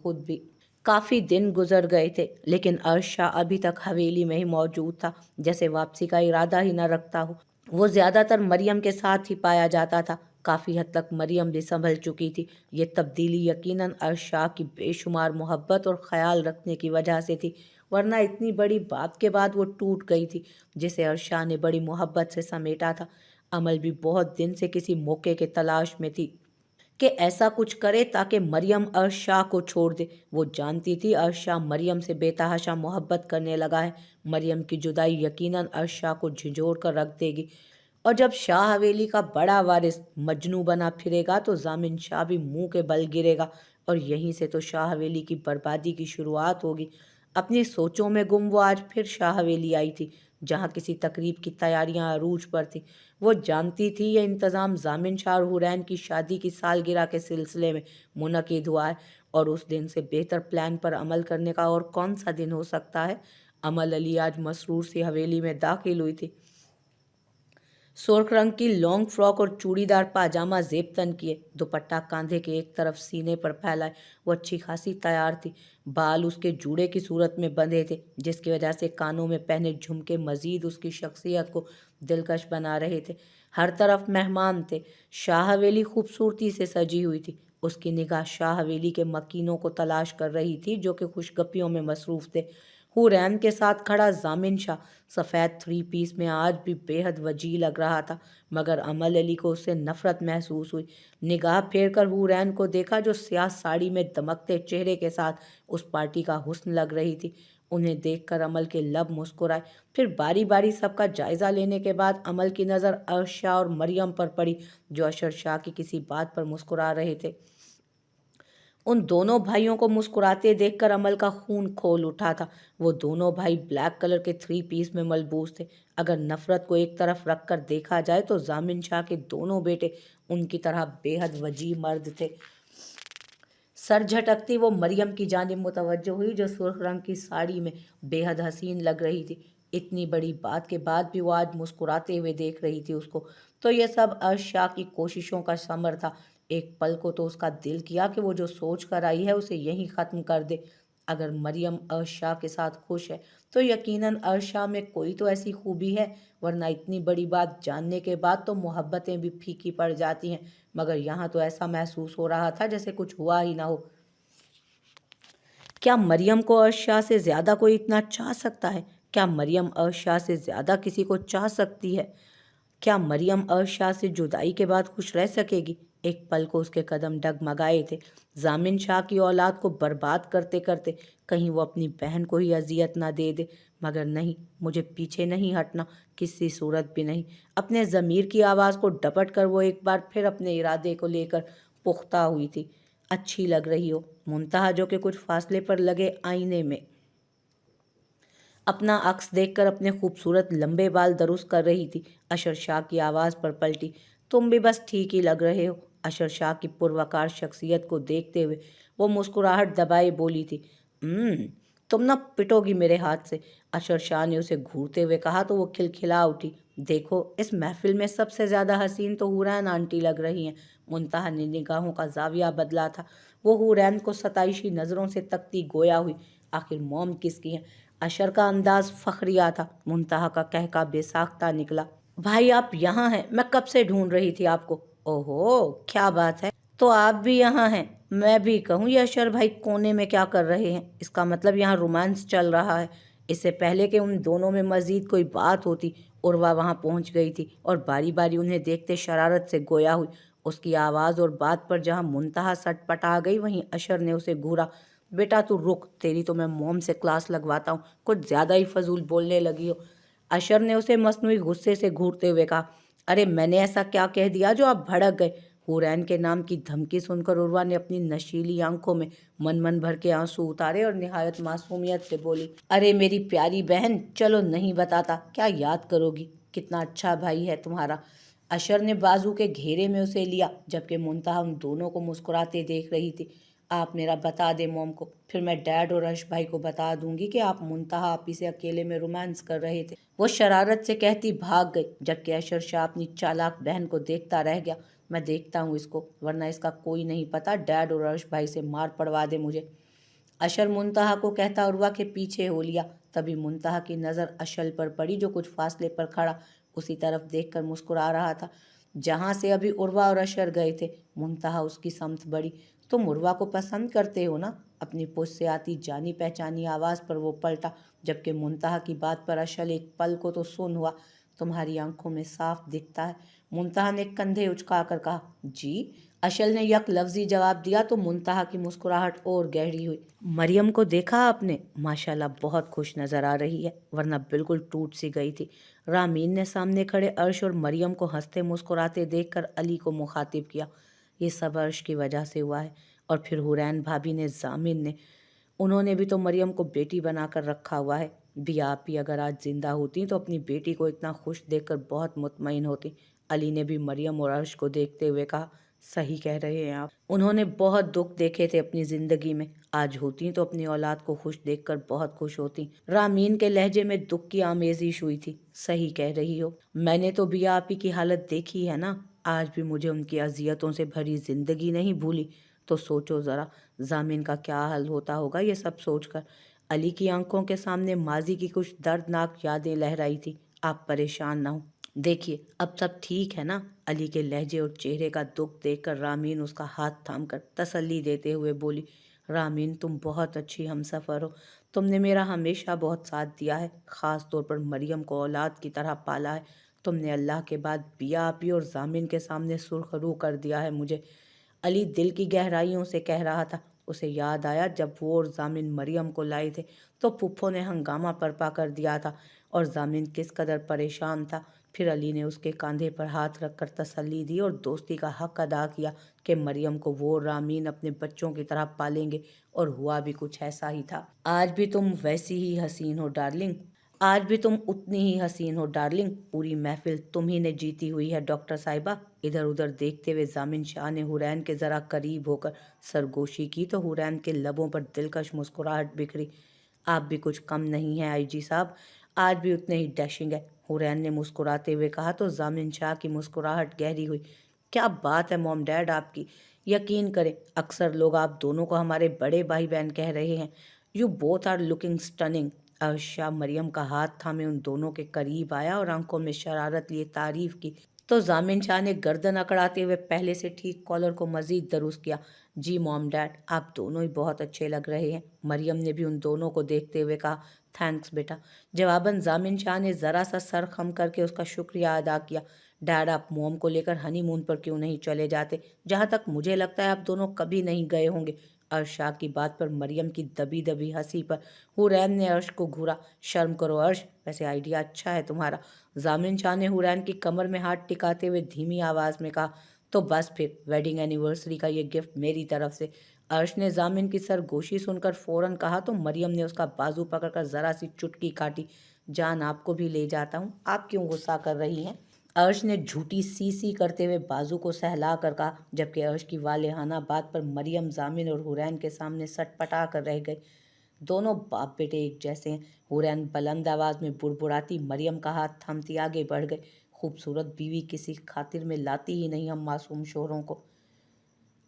खुद भी। काफ़ी दिन गुजर गए थे, लेकिन अर्शा अभी तक हवेली में ही मौजूद था, जैसे वापसी का इरादा ही न रखता हो। वो ज़्यादातर मरियम के साथ ही पाया जाता था। काफ़ी हद तक मरियम भी संभल चुकी थी। ये तब्दीली यकीनन अर्शा की बेशुमार मोहब्बत और ख्याल रखने की वजह से थी, वरना इतनी बड़ी बात के बाद वो टूट गई थी, जिसे अर्शा ने बड़ी मोहब्बत से समेटा था। अमल भी बहुत दिन से किसी मौके के तलाश में थी कि ऐसा कुछ करे ताकि मरियम अर्शा को छोड़ दे। वो जानती थी अर्शा मरियम से बेतहाशा मोहब्बत करने लगा है। मरियम की जुदाई यकीनन अर्शा को झिझोड़ कर रख देगी, और जब शाह हवेली का बड़ा वारिस मजनू बना फिरेगा तो जामिन शाह भी मुंह के बल गिरेगा, और यहीं से तो शाह हवेली की बर्बादी की शुरुआत होगी। अपनी सोचों में गुम वो आज फिर शाह हवेली आई थी, जहाँ किसी तकरीब की तैयारियां अरूज पर थी। वो जानती थी ये इंतज़ाम जामिन शाह और हुरैन की शादी की सालगिरह के सिलसिले में मुनक़िद हुआ है, और उस दिन से बेहतर प्लान पर अमल करने का और कौन सा दिन हो सकता है। अमल अली आज मसरूर सी हवेली में दाखिल हुई थी। सुर्ख रंग की लॉन्ग फ्रॉक और चूड़ीदार पाजामा जेब तन किए, दुपट्टा कांधे के एक तरफ सीने पर फैलाए। वो अच्छी खासी तैयार थी। बाल उसके जूड़े की सूरत में बंधे थे, जिसकी वजह से कानों में पहने झुमके मजीद उसकी शख्सियत को दिलकश बना रहे थे। हर तरफ मेहमान थे। शाह हवेली खूबसूरती से सजी हुई थी। उसकी निगाह शाह हवेली के मकीनों को तलाश कर रही थी, जो कि खुशगपियों में मसरूफ़ थे। हुरैन के साथ खड़ा जामिन शाह सफ़ेद थ्री पीस में आज भी बेहद वजी लग रहा था, मगर अमल अली को उससे नफरत महसूस हुई। निगाह फेर कर हुरैन को देखा, जो स्याह साड़ी में दमकते चेहरे के साथ उस पार्टी का हुस्न लग रही थी। उन्हें देखकर अमल के लब मुस्कुराए। फिर बारी बारी सबका जायज़ा लेने के बाद अमल की नज़र अर्शा और मरियम पर पड़ी, जो अशर शाह की किसी बात पर मुस्कुरा रहे थे। उन दोनों भाइयों को मुस्कुराते देखकर अमल का खून खोल उठा था। वो दोनों भाई ब्लैक कलर के थ्री पीस में मलबूस थे। अगर नफरत को एक तरफ रखकर देखा जाए तो जामिन शाह के दोनों बेटे उनकी तरह बेहद वजी मर्द थे। सर झटकती वो मरियम की जानिब मुतवज्जो हुई, जो सुर्ख रंग की साड़ी में बेहद हसीन लग रही थी। इतनी बड़ी बात के बाद भी वो आज मुस्कुराते हुए देख रही थी उसको। तो यह सब अर्शा की कोशिशों का समर था। एक पल को तो उसका दिल किया कि वो जो सोच कर आई है उसे यहीं ख़त्म कर दे। अगर मरियम अर्शा के साथ खुश है तो यकीनन अर्शा में कोई तो ऐसी खूबी है, वरना इतनी बड़ी बात जानने के बाद तो मोहब्बतें भी फीकी पड़ जाती हैं। मगर यहाँ तो ऐसा महसूस हो रहा था जैसे कुछ हुआ ही ना हो। क्या मरियम को अर्शा से ज़्यादा कोई इतना चाह सकता है? क्या मरियम अर्शा से ज़्यादा किसी को चाह सकती है? क्या मरियम अर्शा से जुदाई के बाद खुश रह सकेगी? एक पल को उसके कदम डगमगाए थे। जामिन शाह की औलाद को बर्बाद करते करते कहीं वो अपनी बहन को ही अजियत ना दे दे। मगर नहीं, मुझे पीछे नहीं हटना, किसी सूरत भी नहीं। अपने ज़मीर की आवाज़ को डपट कर वो एक बार फिर अपने इरादे को लेकर पुख्ता हुई थी। अच्छी लग रही हो, मुंतहा जो कि कुछ फासले पर लगे आईने में अपना अक्स देखकर अपने खूबसूरत लंबे बाल दुरुस्त कर रही थी। अशर शाह की आवाज़ पर पलटी। तुम भी बस ठीक ही लग रहे हो। अशर शाह की पुरवकार शख्सियत को देखते हुए वो मुस्कुराहट दबाए बोली थी। तुम ना पिटोगी मेरे हाथ से। अशर शाह ने उसे घूरते हुए कहा तो वो खिलखिला उठी। देखो, इस महफिल में सबसे ज़्यादा हसीन तो हुरैन आंटी लग रही हैं। मुंतहा ने निगाहों का जाविया बदला था। वो हुरैन को सताइशी नज़रों से तकती गोया हुई। आखिर मोम किसकी है? अशर का अंदाज फखरिया था। मुंतहा का कहका बेसाख्ता निकला। भाई आप यहाँ हैं, मैं कब से ढूंढ रही थी आपको। ओहो, क्या बात है, तो आप भी यहाँ हैं। मैं भी कहूँ ये अशर भाई कोने में क्या कर रहे हैं? इसका मतलब यहाँ रोमांस चल रहा है। इससे पहले कि उन दोनों में मजीद कोई बात होती, उर्वा वहाँ पहुँच गई थी और बारी बारी उन्हें देखते शरारत से गोया हुई। उसकी आवाज़ और बात पर जहाँ मुंतहा सटपटा गई, वहीं अशर ने उसे घूरा। बेटा तू रुक, तेरी तो मैं मोम से क्लास लगवाता हूँ, कुछ ज़्यादा ही फजूल बोलने लगी हो। अशर ने उसे मसनूई गुस्से से घूरते हुए कहा। अरे मैंने ऐसा क्या कह दिया जो आप भड़क गए? हुरैन के नाम की धमकी सुनकर उर्वा ने अपनी नशीली आंखों में मन मन भर के आंसू उतारे और निहायत मासूमियत से बोली। अरे मेरी प्यारी बहन, चलो नहीं बताता, क्या याद करोगी? कितना अच्छा भाई है तुम्हारा। अशर ने बाजू के घेरे में उसे लिया, जबकि मुंतहा उन दोनों को मुस्कुराते देख रही थी। आप मेरा बता दें मोम को, फिर मैं डैड और अर्श भाई को बता दूंगी कि आप मुंतहा आप इसे अकेले में रोमांस कर रहे थे। वो शरारत से कहती भाग गई, जबकि अशर शाह अपनी चालाक बहन को देखता रह गया। मैं देखता हूँ इसको, वरना इसका कोई नहीं पता डैड और अर्श भाई से मार पड़वा दे मुझे। अशर मुंतहा को कहता उर्वा के पीछे हो लिया। तभी मुंतहा की नज़र अशल पर पड़ी जो कुछ फासले पर खड़ा उसी तरफ देखकर मुस्कुरा रहा था जहाँ से अभी उर्वा और अशर गए थे। मुंतहा उसकी समत बढ़ी। तुम उर्वा को पसंद करते हो ना? अपनी पुछ से आती जानी पहचानी आवाज़ पर वो पलटा, जबकि मुंतहा की बात पर अशल एक पल को तो सुन हुआ। तुम्हारी आंखों में साफ दिखता है। मुंतहा ने कंधे उचकाकर कहा। जी? अशल ने यक लफ्जी जवाब दिया तो मुंतहा की मुस्कुराहट और गहरी हुई। मरियम को देखा आपने? माशाल्लाह बहुत खुश नजर आ रही है, वरना बिल्कुल टूट सी गई थी। रामीन ने सामने खड़े अर्श और मरियम को हंसते मुस्कुराते देखकर अली को मुखातिब किया। ये सब अर्श की वजह से हुआ है। और फिर हुरैन भाभी ने, जामिन ने, उन्होंने भी तो मरियम को बेटी बनाकर रखा हुआ है। भी आप ही अगर आज जिंदा होती तो अपनी बेटी को इतना खुश देखकर बहुत मुतमईन होती। अली ने भी मरियम और अर्श को देखते हुए कहा। सही कह रहे हैं आप। उन्होंने बहुत दुख देखे थे अपनी जिंदगी में, आज होती तो अपनी औलाद को खुश देखकर बहुत खुश होती। रामीन के लहजे में दुख की आमेजिश हुई थी। सही कह रही हो। मैंने तो भी आप ही की हालत देखी है ना। आज भी मुझे उनकी अजियतों से भरी जिंदगी नहीं भूली। तो सोचो ज़रा जामिन का क्या हाल होता होगा ये सब सोचकर। अली की आंखों के सामने माजी की कुछ दर्दनाक यादें लहराई थी। आप परेशान ना हो, देखिए अब सब ठीक है ना। अली के लहजे और चेहरे का दुख देखकर रामीन उसका हाथ थामकर तसल्ली देते हुए बोली। रामीन तुम बहुत अच्छी हमसफ़र हो। तुमने मेरा हमेशा बहुत साथ दिया है, ख़ास तौर पर मरियम को औलाद की तरह पाला है। तुमने अल्लाह के बाद बिया आपी और जामिन के सामने सुरखरू कर दिया है मुझे। अली दिल की गहराइयों से कह रहा था। उसे याद आया जब वो और जामिन मरियम को लाए थे तो फुफ्फो ने हंगामा बर्पा कर दिया था और जामिन किस कदर परेशान था। फिर अली ने उसके कंधे पर हाथ रखकर तसल्ली दी और दोस्ती का हक अदा किया कि मरियम को वो और रामीन अपने बच्चों की तरह पालेंगे। और हुआ भी कुछ ऐसा ही था। आज भी तुम वैसी ही हसीन हो डार्लिंग। आज भी तुम उतनी ही हसीन हो डार्लिंग। पूरी महफिल तुम ही ने जीती हुई है डॉक्टर साहिबा। इधर उधर देखते हुए जामिन शाह ने हुरैन के ज़रा करीब होकर सरगोशी की तो हुरैन के लबों पर दिलकश मुस्कुराहट बिखरी। आप भी कुछ कम नहीं हैं आईजी साहब, आज भी उतने ही डैशिंग है, हुरैन ने मुस्कुराते हुए कहा तो जामिन शाह की मुस्कुराहट गहरी हुई। क्या बात है मॉम डैड आपकी। यकीन करें अक्सर लोग आप दोनों को हमारे बड़े भाई बहन कह रहे हैं। You both are looking stunning. Arsha Maryam का हाथ थामे उन दोनों के करीब आया और आंखों में शरारत लिए तारीफ की तो जामिन शाह ने गर्दन अकड़ाते हुए पहले से ठीक कॉलर को मजीद दुरुस्त किया। जी मॉम डैड आप दोनों ही बहुत अच्छे लग रहे हैं। मरियम ने भी उन दोनों को देखते हुए कहा। थैंक्स बेटा। जवाबन जामिन शाह ने ज़रा सा सर खम करके उसका शुक्रिया अदा किया। डैड आप मोम को लेकर हनीमून पर क्यों नहीं चले जाते? जहाँ तक मुझे लगता है आप दोनों कभी नहीं गए होंगे। अर्श शाह की बात पर मरियम की दबी दबी हंसी पर हुरैन ने अर्श को घूरा। शर्म करो अर्श, वैसे आइडिया अच्छा है तुम्हारा। जामिन शाह ने हुरैन की कमर में हाथ टिकाते हुए धीमी आवाज़ में कहा। तो बस फिर वेडिंग एनिवर्सरी का ये गिफ्ट मेरी तरफ से। अर्श ने जामिन की सरगोशी सुनकर फौरन कहा तो मरियम ने उसका बाजू पकड़कर ज़रा सी चुटकी काटी। जान आपको भी ले जाता हूँ, आप क्यों गुस्सा कर रही हैं? अर्श ने झूठी सी सी करते हुए बाजू को सहला कर कहा, जबकि अर्श की वालेहाना बात पर मरियम, जामिन और हुरैन के सामने सटपटा कर रह गई। दोनों बाप बेटे एक जैसे हैं। हुरैन बुलंद आवाज़ में बुड़बुड़ाती मरियम का हाथ थामती आगे बढ़ गए। खूबसूरत बीवी किसी खातिर में लाती ही नहीं हम मासूम शोहरों को।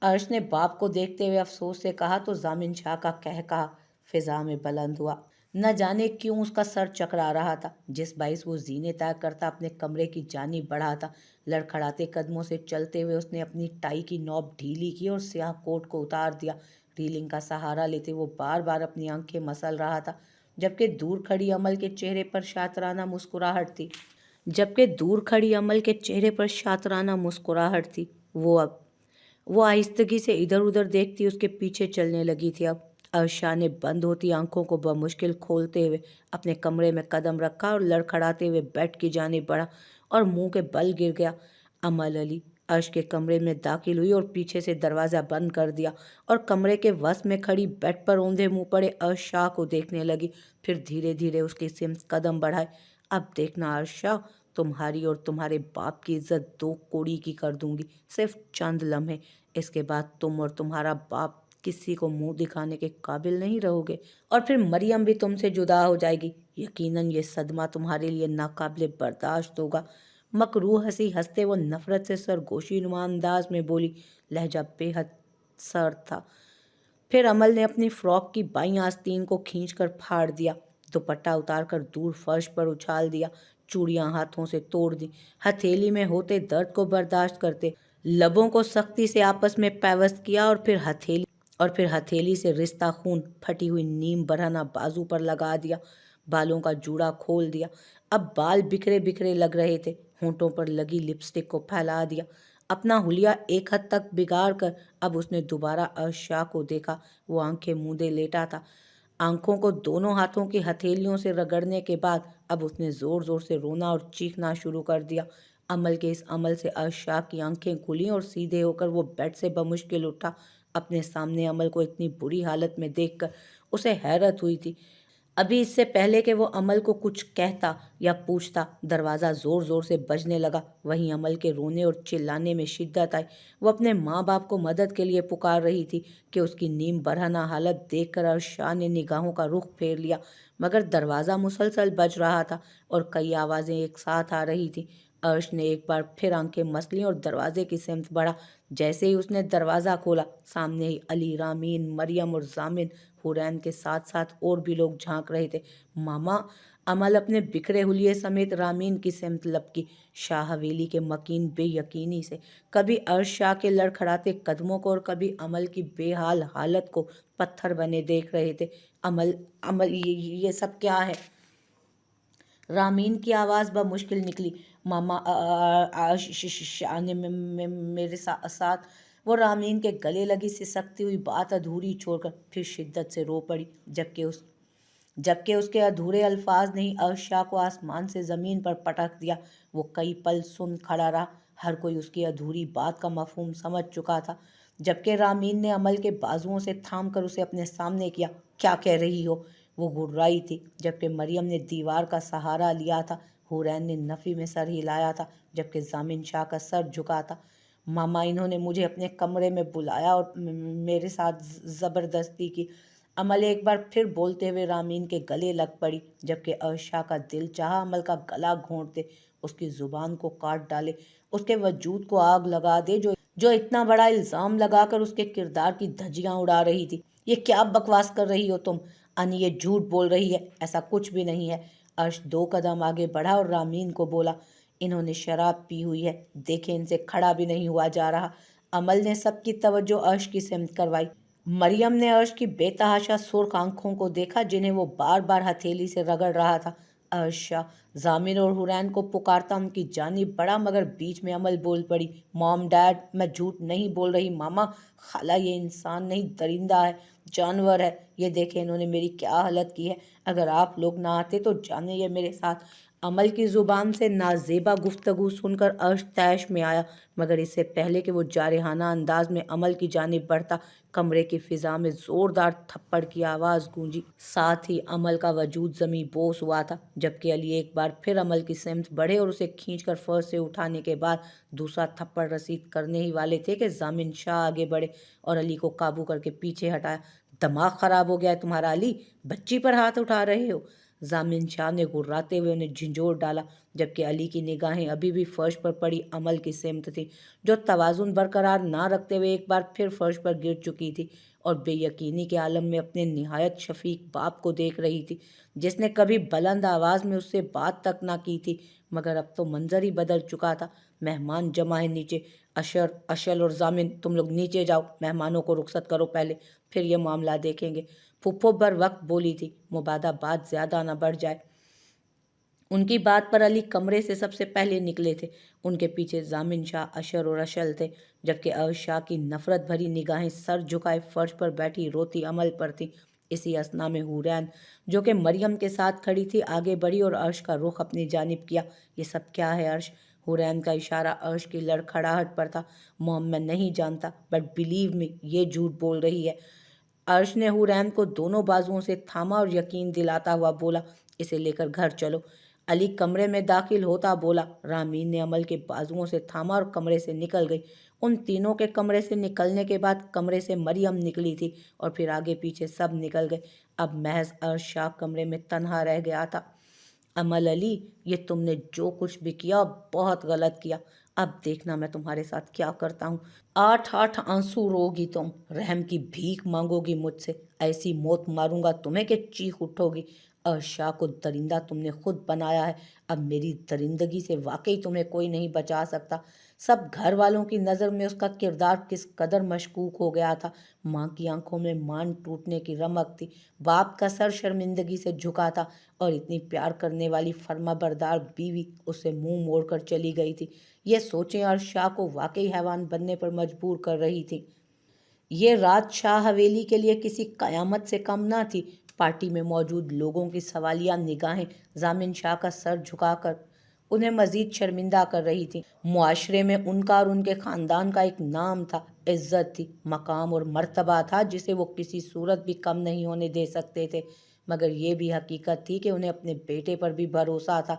अर्श ने बाप को देखते हुए अफसोस से कहा तो जामिन शाह का कहका फिजा में बुलंद हुआ। न जाने क्यों उसका सर चकरा रहा था। जिस बाइस वो जीने तय करता अपने कमरे की जानिब बढ़ा था। लड़खड़ाते कदमों से चलते हुए उसने अपनी टाई की नॉब ढीली की और स्याह कोट को उतार दिया। रीलिंग का सहारा लेते वो बार बार अपनी आंखें मसल रहा था, जबकि दूर खड़ी अमल के चेहरे पर शातराना मुस्कुराहट थी। वो आहिस्तगी से इधर उधर देखती उसके पीछे चलने लगी थी। अब अर्शा ने बंद होती आंखों को बमुश्किल खोलते हुए अपने कमरे में कदम रखा और लड़खड़ाते हुए बेड की जानिब बढ़ा और मुंह के बल गिर गया। अमल अली अर्श के कमरे में दाखिल हुई और पीछे से दरवाज़ा बंद कर दिया और कमरे के वस में खड़ी बेड पर औंधे मुंह पड़े अर्शा को देखने लगी। फिर धीरे धीरे उसकी सिमत कदम बढ़ाए। अब देखना अर्शा, तुम्हारी और तुम्हारे बाप की इज्जत दो कोड़ी की कर दूंगी, सिर्फ चंद लम्हे। इसके बाद तुम और तुम्हारा बाप किसी को मुंह दिखाने के काबिल नहीं रहोगे और फिर मरियम भी तुमसे जुदा हो जाएगी। यकीनन ये सदमा तुम्हारे लिए नाकाबिले बर्दाश्त होगा। मकरूह हंसी हंसते वो नफरत से सरगोशी नुमा अंदाज में बोली। लहजा बेहद सर्द था। फिर अमल ने अपनी फ्रॉक की बाईं आस्तीन को खींचकर फाड़ दिया, दुपट्टा उतारकर दूर फर्श पर उछाल दिया, चूड़ियां हाथों से तोड़ दी। हथेली में होते दर्द को बर्दाश्त करते लबों को सख्ती से आपस में पैवस्त किया और फिर हथेली से रिश्ता खून फटी हुई नीम बरहना बाजू पर लगा दिया। बालों का जूड़ा खोल दिया। अब बाल बिखरे बिखरे लग रहे थे। होंठों पर लगी लिपस्टिक को फैला दिया। अपना हुलिया एक हद तक बिगाड़ कर अब उसने दोबारा अर्शा को देखा। वो आंखें मूंदे लेटा था। आंखों को दोनों हाथों की हथेलियों से रगड़ने के बाद अब उसने जोर जोर से रोना और चीखना शुरू कर दिया। अमल के इस अमल से अर्शा की आंखें खुली और सीधे होकर वो बेड से बमुश्किल उठा। अपने सामने अमल को इतनी बुरी हालत में देखकर उसे हैरत हुई थी। अभी इससे पहले कि वो अमल को कुछ कहता या पूछता, दरवाज़ा ज़ोर ज़ोर से बजने लगा। वहीं अमल के रोने और चिल्लाने में शिद्दत आई। वो अपने माँ बाप को मदद के लिए पुकार रही थी कि उसकी नीम बरहना हालत देखकर अर्शा ने निगाहों का रुख फेर लिया, मगर दरवाज़ा मुसलसल बज रहा था और कई आवाज़ें एक साथ आ रही थी। अर्श ने एक बार फिर आंखें मस लीं और दरवाजे की सिमत बढ़ा। जैसे ही उसने दरवाज़ा खोला, सामने ही अली, रामीन, मरियम और जामिन, हुरैन के साथ साथ और भी लोग झांक रहे थे। मामा! अमल अपने बिखरे हुलिये समेत रामीन की सिमत लपकी। शाह हवेली के मकीन बेयकीनी से कभी अर्श शाह के लड़खड़ाते कदमों को और कभी अमल की बेहाल हालत को पत्थर बने देख रहे थे। अमल अमल ये सब क्या है? रामीन की आवाज़ बमुश्किल निकली। मामा शाह ने मेरे साथ। वो रामीन के गले लगी सिसकती हुई बात अधूरी छोड़कर फिर शिद्दत से रो पड़ी, जबकि उसके अधूरे अल्फाज ने ही अर्शा को आसमान से ज़मीन पर पटक दिया। वो कई पल सुन खड़ा रहा। हर कोई उसकी अधूरी बात का मफहूम समझ चुका था। जबकि रामीन ने अमल के बाजुओं से थाम कर उसे अपने सामने किया। क्या कह रही हो? वो घुर्राई थी, जबकि मरियम ने दीवार का सहारा लिया था। हुरैन ने नफ़ी में सर हिलाया था, जबकि जामिन शाह का सर झुका था। मामा, इन्होंने मुझे अपने कमरे में बुलाया और मेरे साथ ज़बरदस्ती की। अमल एक बार फिर बोलते हुए रामीन के गले लग पड़ी, जबकि अर्शा का दिल चाहा अमल का गला घोंट दे, उसकी ज़ुबान को काट डाले, उसके वजूद को आग लगा दे जो इतना बड़ा इल्ज़ाम लगाकर उसके किरदार की धज्जियाँ उड़ा रही थी। ये क्या बकवास कर रही हो तुम? अनी ये झूठ बोल रही है, ऐसा कुछ भी नहीं है। अर्श 2 कदम आगे बढ़ा और रामीन को बोला, इन्होंने शराब पी हुई है, देखे इनसे खड़ा भी नहीं हुआ जा रहा। अमल ने सबकी तवज्जो अर्श की सिमत करवाई। मरियम ने अर्श की बेतहाशा सुर्ख आंखों को देखा, जिन्हें वो बार बार हथेली से रगड़ रहा था। अर्शा जामिन और हुरैन को पुकारता उनकी जानिब बढ़ा, मगर बीच में अमल बोल पड़ी, मॉम डैड, मैं झूठ नहीं बोल रही मामा। खाला, ये इंसान नहीं, दरिंदा है, जानवर है। ये देखे इन्होंने मेरी क्या हालत की है। अगर आप लोग ना आते तो जाने ये मेरे साथ। अमल की ज़ुबान से नाजेबा गुफ्तगू सुनकर अर्श तैश में आया, मगर इससे पहले कि वो जारहाना अंदाज में अमल की जानिब बढ़ता, कमरे की फिजा में ज़ोरदार थप्पड़ की आवाज़ गूंजी। साथ ही अमल का वजूद ज़मी बोस हुआ था, जबकि अली एक बार फिर अमल की सिमत बढ़े और उसे खींचकर फर्श से उठाने के बाद दूसरा थप्पड़ रसीद करने ही वाले थे कि जामिन शाह आगे बढ़े और अली को काबू करके पीछे हटाया। दिमाग ख़राब हो गया है तुम्हारा अली? बच्ची पर हाथ उठा रहे हो? जामिन शाह ने गुर्राते हुए उन्हें झिंझोर डाला, जबकि अली की निगाहें अभी भी फर्श पर पड़ी अमल की सिमत थी, जो तवाज़ुन बरकरार ना रखते हुए एक बार फिर फर्श पर गिर चुकी थी और बेयकीनी के आलम में अपने निहायत शफीक बाप को देख रही थी, जिसने कभी बुलंद आवाज़ में उससे बात तक ना की थी, मगर अब तो मंजर ही बदल चुका था। मेहमान जमा है नीचे। अशल और जामिन, तुम लोग नीचे जाओ, मेहमानों को रुखसत करो पहले, फिर ये मामला देखेंगे। फुफ्फो बर वक्त बोली थी, मुबादा बात ज़्यादा ना बढ़ जाए। उनकी बात पर अली कमरे से सबसे पहले निकले थे। उनके पीछे जामिन शाह, अशर और अशल थे, जबकि अर्श शाह की नफ़रत भरी निगाहें सर झुकाए फर्श पर बैठी रोती अमल पर थी। इसी असना में हुरैन, जो कि मरियम के साथ खड़ी थी, आगे बढ़ी और अर्श का रुख अपनी जानिब किया। ये सब क्या है अर्श? हुरैन का इशारा अर्श की लड़खड़ाहट पर था। मॉम, मैं नहीं जानता, बट बिलीव मी, ये झूठ बोल रही है। अर्श ने हुरैन को दोनों बाजुओं से थामा और यकीन दिलाता हुआ बोला, इसे लेकर घर चलो। अली कमरे में दाखिल होता बोला। रामीन ने अमल के बाजुओं से थामा और कमरे से निकल गई। उन तीनों के कमरे से निकलने के बाद कमरे से मरियम निकली थी और फिर आगे पीछे सब निकल गए। अब महज अर्श शाह कमरे में तन्हा रह गया था। अमल, अली, ये तुमने जो कुछ भी किया बहुत गलत किया। اب دیکھنا میں تمہارے ساتھ کیا کرتا ہوں۔ 8 آنسو روگی تم، رحم کی بھیک مانگو گی مجھ سے، ایسی موت ماروں گا تمہیں کہ چیخ اٹھو گی۔ ارشا کو درندہ تم نے خود بنایا ہے، اب میری درندگی سے واقعی تمہیں کوئی نہیں بچا سکتا۔ سب گھر والوں کی نظر میں اس کا کردار کس قدر مشکوک ہو گیا تھا۔ ماں کی آنکھوں میں مان ٹوٹنے کی رمق تھی، باپ کا سر شرمندگی سے جھکا تھا، اور اتنی پیار کرنے والی فرما بردار بیوی اس سے منہ موڑ کر چلی گئی تھی۔ یہ سوچیں ارشا کو واقعی حیوان بننے پر مجبور کر رہی تھی۔ یہ رات شاہ حویلی کے لیے کسی قیامت سے کم نہ تھی۔ پارٹی میں موجود لوگوں کی سوالیہ نگاہیں ضامن شاہ کا سر جھکا کر انہیں مزید شرمندہ کر رہی تھیں۔ معاشرے میں ان کا اور ان کے خاندان کا ایک نام تھا، عزت تھی، مقام اور مرتبہ تھا جسے وہ کسی صورت بھی کم نہیں ہونے دے سکتے تھے، مگر یہ بھی حقیقت تھی کہ انہیں اپنے بیٹے پر بھی بھروسہ تھا۔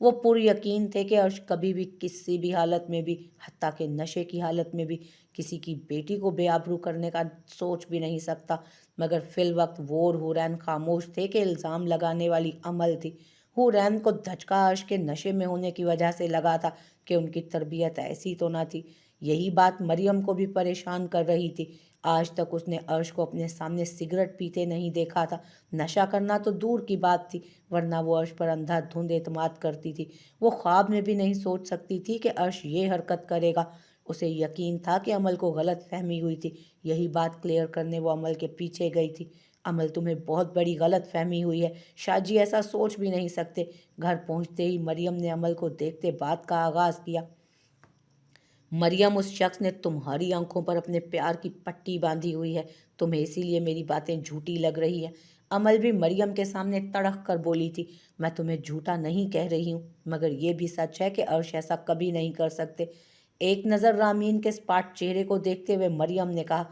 وہ پر یقین تھے کہ عرش کبھی بھی کسی بھی حالت میں بھی، حتیٰ کہ نشے کی حالت میں بھی، کسی کی بیٹی کو بے آبرو کرنے کا سوچ بھی نہیں سکتا، مگر فی الوقت وہ اور حورین خاموش تھے کہ الزام لگانے والی عمل تھی۔ حورین کو دھچکا عرش کے نشے میں ہونے کی وجہ سے لگا تھا کہ ان کی تربیت ایسی تو نہ تھی۔ یہی بات مریم کو بھی پریشان کر رہی تھی۔ آج تک اس نے عرش کو اپنے سامنے سگریٹ پیتے نہیں دیکھا تھا، نشہ کرنا تو دور کی بات تھی، ورنہ وہ عرش پر اندھا دھند اعتماد کرتی تھی۔ وہ خواب میں بھی نہیں سوچ سکتی تھی کہ عرش یہ حرکت کرے گا۔ اسے یقین تھا کہ عمل کو غلط فہمی ہوئی تھی، یہی بات کلیئر کرنے وہ عمل کے پیچھے گئی تھی۔ عمل تمہیں بہت بڑی غلط فہمی ہوئی ہے، شاہ جی ایسا سوچ بھی نہیں سکتے۔ گھر پہنچتے ہی مریم نے عمل کو دیکھتے بات کا آغاز کیا۔ مریم، اس شخص نے تمہاری آنکھوں پر اپنے پیار کی پٹی باندھی ہوئی ہے، تمہیں اسی لیے میری باتیں جھوٹی لگ رہی ہیں۔ عمل بھی مریم کے سامنے تڑک کر بولی تھی، میں تمہیں جھوٹا نہیں کہہ رہی ہوں، مگر یہ بھی سچ ہے کہ عرش ایسا کبھی نہیں کر سکتے۔ ایک نظر رامین کے سپاٹ چہرے کو دیکھتے ہوئے مریم نے کہا،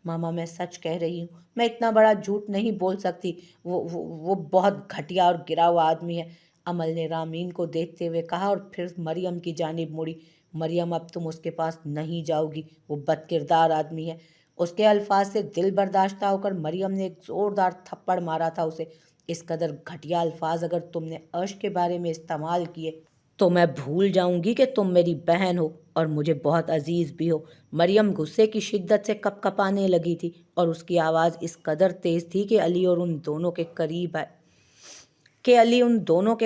ماما میں سچ کہہ رہی ہوں، میں اتنا بڑا جھوٹ نہیں بول سکتی، وہ بہت گھٹیا اور گرا ہوا آدمی ہے۔ عمل نے رامین کو دیکھتے ہوئے کہا اور پھر مریم کی جانب مڑی، مریم اب تم اس کے پاس نہیں جاؤ گی، وہ بد کردار آدمی ہے۔ اس کے الفاظ سے دل برداشتہ ہو کر مریم نے ایک زوردار تھپڑ مارا تھا اسے۔ اس قدر گھٹیا الفاظ اگر تم نے عرش کے بارے میں استعمال کیے تو میں بھول جاؤں گی کہ تم میری بہن ہو اور مجھے بہت عزیز بھی ہو۔ مریم غصے کی شدت سے کپ کپانے لگی تھی اور اس کی آواز اس قدر تیز تھی کہ علی ان دونوں کے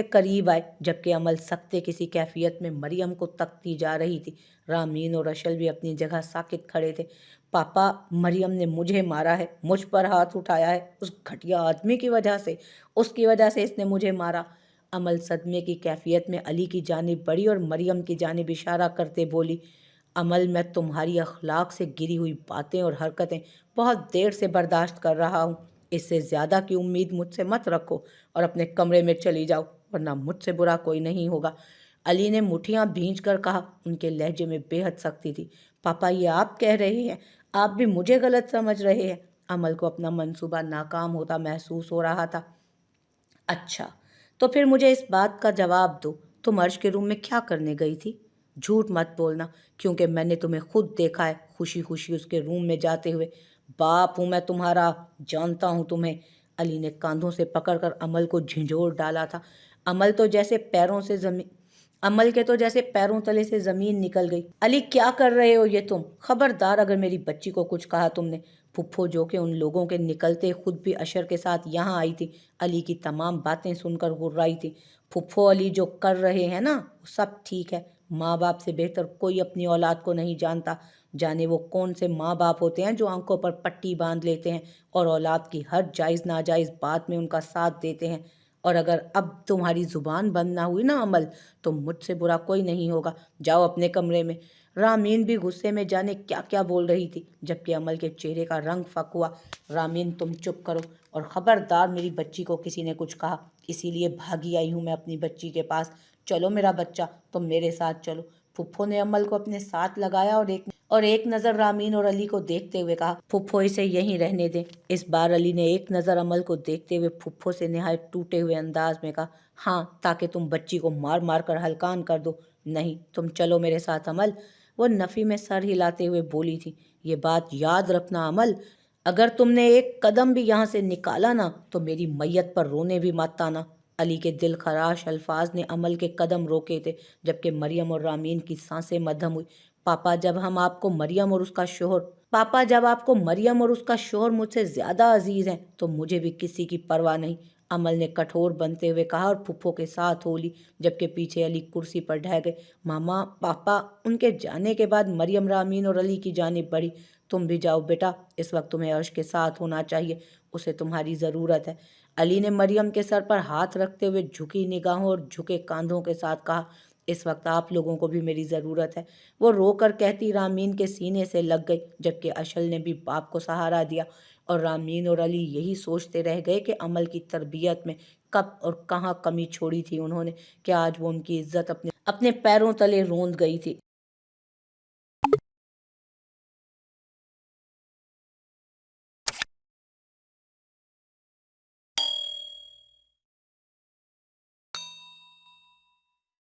قریب آئے، جبکہ عمل سکتے کسی کیفیت میں مریم کو تکتی جا رہی تھی۔ رامین اور اشل بھی اپنی جگہ ساکت کھڑے تھے۔ پاپا، مریم نے مجھے مارا ہے، مجھ پر ہاتھ اٹھایا ہے، اس گھٹیا آدمی کی وجہ سے، اس کی وجہ سے اس نے مجھے مارا۔ عمل صدمے کی کیفیت میں علی کی جانب بڑھی اور مریم کی جانب اشارہ کرتے بولی، عمل، میں تمہاری اخلاق سے گری ہوئی باتیں اور حرکتیں بہت دیر سے برداشت کر رہا ہوں، اس سے زیادہ کی امید مجھ سے مت رکھو اور اپنے کمرے میں چلی جاؤ، ورنہ مجھ سے برا کوئی نہیں ہوگا۔ علی نے مٹھیاں بھینچ کر کہا، ان کے لہجے میں بے حد سختی تھی، پاپا یہ آپ کہہ رہے ہیں، آپ بھی مجھے غلط سمجھ رہے ہیں۔ عمل کو اپنا منصوبہ ناکام ہوتا محسوس ہو رہا تھا۔ اچھا تو پھر مجھے اس بات کا جواب دو، تم عرش کے روم میں کیا کرنے گئی تھی؟ جھوٹ مت بولنا، کیونکہ میں نے تمہیں خود دیکھا ہے خوشی خوشی اس کے روم میں جاتے ہوئے۔ باپ ہوں میں تمہارا، جانتا ہوں تمہیں۔ علی نے کاندھوں سے پکڑ کر عمل کو جھنجھوڑ ڈالا تھا۔ عمل کے تو جیسے پیروں تلے سے زمین نکل گئی۔ علی کیا کر رہے ہو یہ تم؟ خبردار اگر میری بچی کو کچھ کہا تم نے۔ پھپھو جو کہ ان لوگوں کے نکلتے خود بھی اشر کے ساتھ یہاں آئی تھی، علی کی تمام باتیں سن کر غرائی تھی۔ پھپھو، علی جو کر رہے ہیں نا وہ سب ٹھیک ہے، ماں باپ سے بہتر کوئی اپنی اولاد کو نہیں جانتا۔ جانے وہ کون سے ماں باپ ہوتے ہیں جو آنکھوں پر پٹی باندھ لیتے ہیں اور اولاد کی ہر جائز ناجائز بات میں ان کا ساتھ دیتے ہیں۔ اور اگر اب تمہاری زبان بند نہ ہوئی نا عمل، تو مجھ سے برا کوئی نہیں ہوگا، جاؤ اپنے کمرے میں۔ رامین بھی غصے میں جانے کیا کیا بول رہی تھی، جبکہ عمل کے چہرے کا رنگ فک ہوا۔ رامین، تم چپ کرو، اور خبردار میری بچی کو کسی نے کچھ کہا، اسی لیے بھاگی آئی ہوں میں اپنی بچی کے پاس۔ چلو میرا بچہ، تم میرے ساتھ چلو۔ پھپھو نے عمل کو اپنے ساتھ لگایا اور ایک نظر رامین اور علی کو دیکھتے ہوئے کہا، پھپھو اسے یہیں رہنے دیں۔ اس بار علی نے ایک نظر عمل کو دیکھتے ہوئے پھپھو سے نہایت ٹوٹے ہوئے انداز میں کہا، ہاں، تاکہ تم بچی کو مار مار کر ہلکان کر دو۔ نہیں، تم چلو میرے ساتھ عمل۔ وہ نفی میں سر ہلاتے ہوئے بولی تھی، یہ بات یاد رکھنا عمل، اگر تم نے ایک قدم بھی یہاں سے نکالا نا تو میری میت پر رونے بھی مت آنا۔ علی کے دل خراش الفاظ نے عمل کے قدم روکے تھے، جبکہ مریم اور رامین کی سانسیں مدھم ہوئی۔ پاپا جب آپ کو مریم اور اس کا شوہر مجھ سے زیادہ عزیز ہیں تو مجھے بھی کسی کی پرواہ نہیں، عمل نے کٹھور بنتے ہوئے کہا اور پھپھو کے ساتھ ہو لی، جبکہ پیچھے علی کرسی پر ڈھہ گئے۔ ماما، پاپا۔ ان کے جانے کے بعد مریم رامین اور علی کی جانب بڑھی۔ تم بھی جاؤ بیٹا، اس وقت تمہیں عرش کے ساتھ ہونا چاہیے، اسے تمہاری ضرورت ہے۔ علی نے مریم کے سر پر ہاتھ رکھتے ہوئے جھکی نگاہوں اور جھکے کاندھوں کے ساتھ کہا، اس وقت آپ لوگوں کو بھی میری ضرورت ہے۔ وہ رو کر کہتی رامین کے سینے سے لگ گئی، جبکہ اشل نے بھی باپ کو سہارا دیا، اور رامین اور علی یہی سوچتے رہ گئے کہ عمل کی تربیت میں کب اور کہاں کمی چھوڑی تھی انہوں نے، کہ آج وہ ان کی عزت اپنے پیروں تلے روند گئی تھی۔